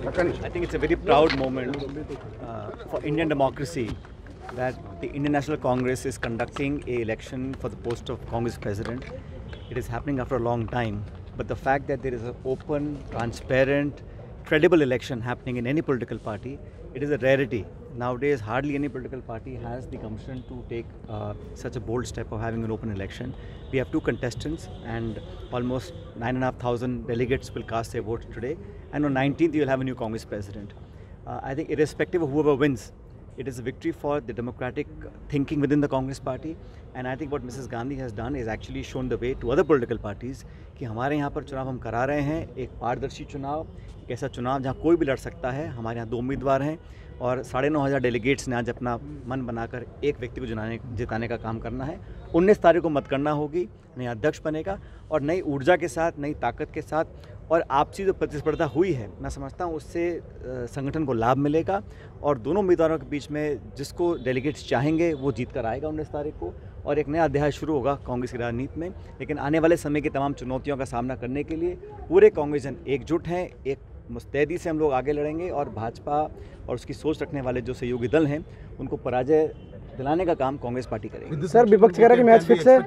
I think it's a very proud moment for Indian democracy that the Indian National Congress is conducting an election for the post of Congress President. It is happening after a long time, but the fact that there is an open, transparent, credible election happening in any political party, it is a rarity. Nowadays, hardly any political party has the gumption to take such a bold step of having an open election. We have two contestants and almost 9,500 delegates will cast their votes today. And on 19th, you will have a new Congress president. I think irrespective of whoever wins, it is a victory for the democratic thinking within the Congress party. And I think what Mrs. Gandhi has done is actually shown the way to other political parties कि हमारे यहाँ पर चुनाव हम करा रहे हैं, एक पारदर्शी चुनाव, एक ऐसा चुनाव जहाँ कोई भी लड़ सकता है. हमारे यहाँ 2 उम्मीदवार हैं और 9,500 डेलीगेट्स ने आज अपना मन बनाकर एक व्यक्ति को जिताने का काम करना है. 19 तारीख को मतगणना होगी, नया अध्यक्ष बनेगा और नई ऊर्जा के साथ, नई ताकत के साथ और आपसी जो प्रतिस्पर्धा हुई है, मैं समझता हूँ उससे संगठन को लाभ मिलेगा और दोनों उम्मीदवारों के बीच में जिसको डेलीगेट्स चाहेंगे वो जीत कर आएगा 19 तारीख को और एक नया अध्याय शुरू होगा कांग्रेस की राजनीति में. लेकिन आने वाले समय की तमाम चुनौतियों का सामना करने के लिए पूरे कांग्रेस जन एकजुट हैं. एक मुस्तैदी से हम लोग आगे लड़ेंगे और भाजपा और उसकी सोच रखने वाले जो सहयोगी दल हैं उनको पराजय दिलाने का काम कांग्रेस पार्टी करेगी. सर, विपक्ष कह रहा है कि मैच फिक्स है.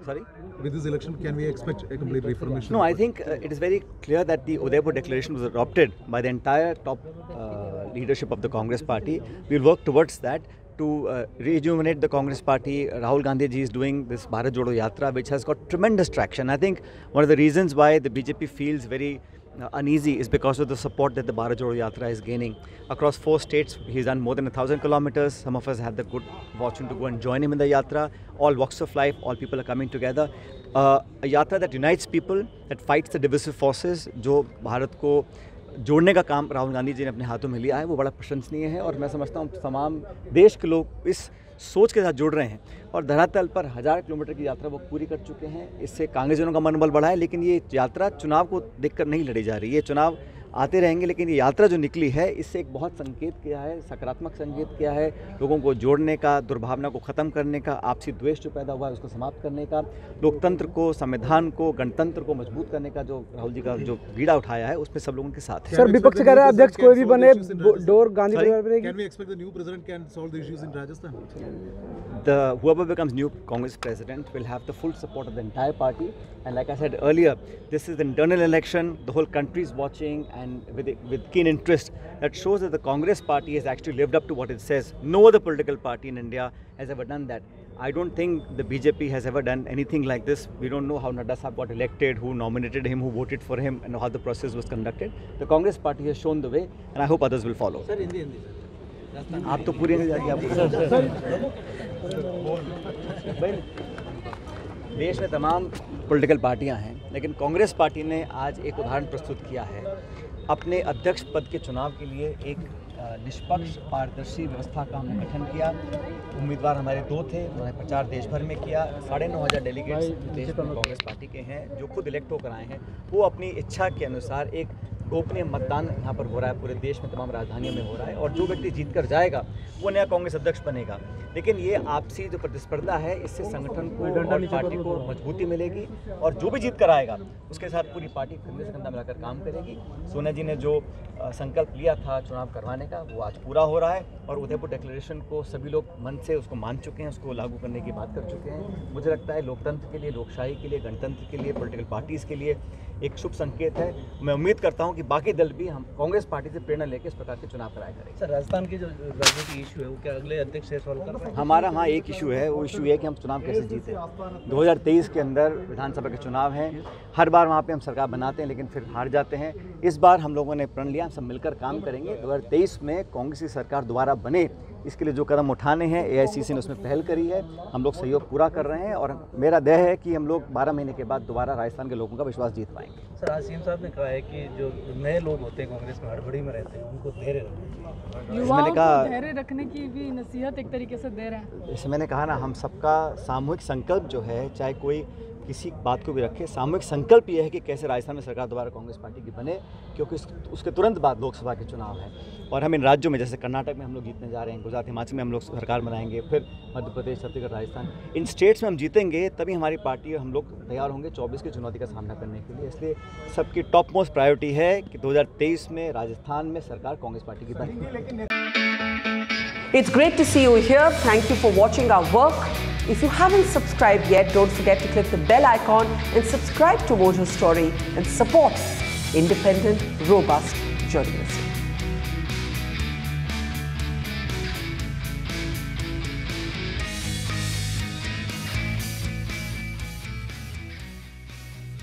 Sorry? With this election, can we expect a complete reformation? No, I think it is very clear that the Udaipur declaration was adopted by the entire top leadership of the Congress party. We will work towards that to rejuvenate the Congress party. Rahul Gandhi ji is doing this Bharat Jodo Yatra, which has got tremendous traction. I think one of the reasons why the BJP feels very uneasy is because of the support that the Bharat Jodo Yatra is gaining. Across 4 states, he's done more than 1,000 kilometers. Some of us had the good fortune to go and join him in the Yatra. All walks of life, all people are coming together. A Yatra that unites people, that fights the divisive forces, जो भारत को जोड़ने का काम राहुल गांधी जी ने अपने हाथों में लिया है, वो बड़ा प्रशंसनीय है और मैं समझता हूँ तमाम देश के लोग इस सोच के साथ जुड़ रहे हैं और धरातल पर 1000 किलोमीटर की यात्रा वो पूरी कर चुके हैं. इससे कांग्रेसियों का मनोबल बढ़ा है, लेकिन ये यात्रा चुनाव को देखकर नहीं लड़ी जा रही. ये चुनाव आते रहेंगे, लेकिन ये यात्रा जो निकली है इससे एक बहुत संकेत किया है, सकारात्मक संकेत किया है, लोगों को जोड़ने का, दुर्भावना को ख़त्म करने का, आपसी द्वेष जो पैदा हुआ है उसको समाप्त करने का, लोकतंत्र को, संविधान को, गणतंत्र को मजबूत करने का जो राहुल जी का जो बीड़ा उठाया है उसमें सब लोगों के साथ है. सर, विपक्ष कह रहा है अध्यक्ष कोई भी बने, डोर गांधी परिवार पर रहेगी. Can we expect the new president can solve the issues in Rajasthan? Whoever becomes new Congress president will have the full support of the entire party. And like I said earlier, this is the internal election. The whole country is watching and with keen interest. That shows that the Congress party has actually lived up to what it says. No other political party in India has ever done that. I don't think the BJP has ever done anything like this. We don't know how Nadda Sahab got elected, who nominated him, who voted for him, and how the process was conducted. The Congress party has shown the way, and I hope others will follow. Sir, Hindi. आप तो पूरी नहीं जाएगी आप. देश में तमाम political पार्टियां हैं, लेकिन कांग्रेस पार्टी ने आज एक उदाहरण प्रस्तुत किया है. अपने अध्यक्ष पद के चुनाव के लिए एक निष्पक्ष पारदर्शी व्यवस्था का हमने गठन किया. उम्मीदवार हमारे 2 थे, उन्होंने प्रचार देश भर में किया. 9,500 डेलीगेट्स देश में कांग्रेस पार्टी के हैं जो खुद इलेक्ट होकर आए हैं. वो अपनी इच्छा के अनुसार एक गोपनीय मतदान यहाँ पर हो रहा है, पूरे देश में तमाम राजधानियों में हो रहा है और जो व्यक्ति जीत कर जाएगा वो नया कांग्रेस अध्यक्ष बनेगा. लेकिन ये आपसी जो प्रतिस्पर्धा है इससे संगठन को और पार्टी को मजबूती मिलेगी और जो भी जीत कर आएगा उसके साथ पूरी पार्टी कंधे से कंधा मिलाकर काम करेगी. सोनिया जी ने जो संकल्प लिया था चुनाव करवाने का वो आज पूरा हो रहा है और उदयपुर डिक्लेरेशन को सभी लोग मन से उसको मान चुके हैं, उसको लागू करने की बात कर चुके हैं. मुझे लगता है लोकतंत्र के लिए, लोकशाही के लिए, गणतंत्र के लिए, पॉलिटिकल पार्टीज़ के लिए एक शुभ संकेत है. मैं उम्मीद करता हूं कि बाकी दल भी हम कांग्रेस पार्टी से प्रेरणा लेकर इस प्रकार के चुनाव कराया करेंगे. सर, राजस्थान की जो राजनीतिक इशू है वो क्या अगले अध्यक्ष से सॉल्व कर रहे हैं? हमारा हाँ एक इशू है, वो इशू है कि हम चुनाव कैसे जीते. 2023 के अंदर विधानसभा के चुनाव हैं. हर बार वहाँ पे हम सरकार बनाते हैं लेकिन फिर हार जाते हैं. इस बार हम लोगों ने प्रण लिया, सब मिलकर काम करेंगे. 2023 में कांग्रेस की सरकार दोबारा बने, इसके लिए जो कदम उठाने हैं AICC ने उसमें पहल करी है. हम लोग सहयोग पूरा कर रहे हैं और मेरा ध्यान है कि हम लोग 12 महीने के बाद दोबारा राजस्थान के लोगों का विश्वास जीत पाएंगे. सर, आज सीएम साहब ने कहा है कि जो नए लोग होते हैं कांग्रेस में हड़बड़ी में रहते हैं उनको धैर्य रखना. युवाओं को धैर्य रखने की भी नसीहत एक तरीके से दे रहे हैं. जैसे मैंने कहा ना, हम सबका सामूहिक संकल्प जो है, चाहे कोई किसी बात को भी रखे, सामूहिक संकल्प ये है कि कैसे राजस्थान में सरकार दोबारा कांग्रेस पार्टी की बने, क्योंकि उसके तुरंत बाद लोकसभा के चुनाव है। और हम इन राज्यों में, जैसे कर्नाटक में हम लोग जीतने जा रहे हैं, गुजरात हिमाचल में हम लोग सरकार बनाएंगे, फिर मध्य प्रदेश, छत्तीसगढ़, राजस्थान, इन स्टेट्स में हम जीतेंगे, तभी हमारी पार्टी और हम लोग तैयार होंगे 24 की चुनौती का सामना करने के लिए। इसलिए सबकी टॉप मोस्ट प्रायोरिटी है कि 2023 में राजस्थान में सरकार कांग्रेस पार्टी की बने। It's great to see you here. Thank you for watching our work. If you haven't subscribed yet, don't forget to click the bell icon and subscribe to Mojo Story and support independent, robust journalism.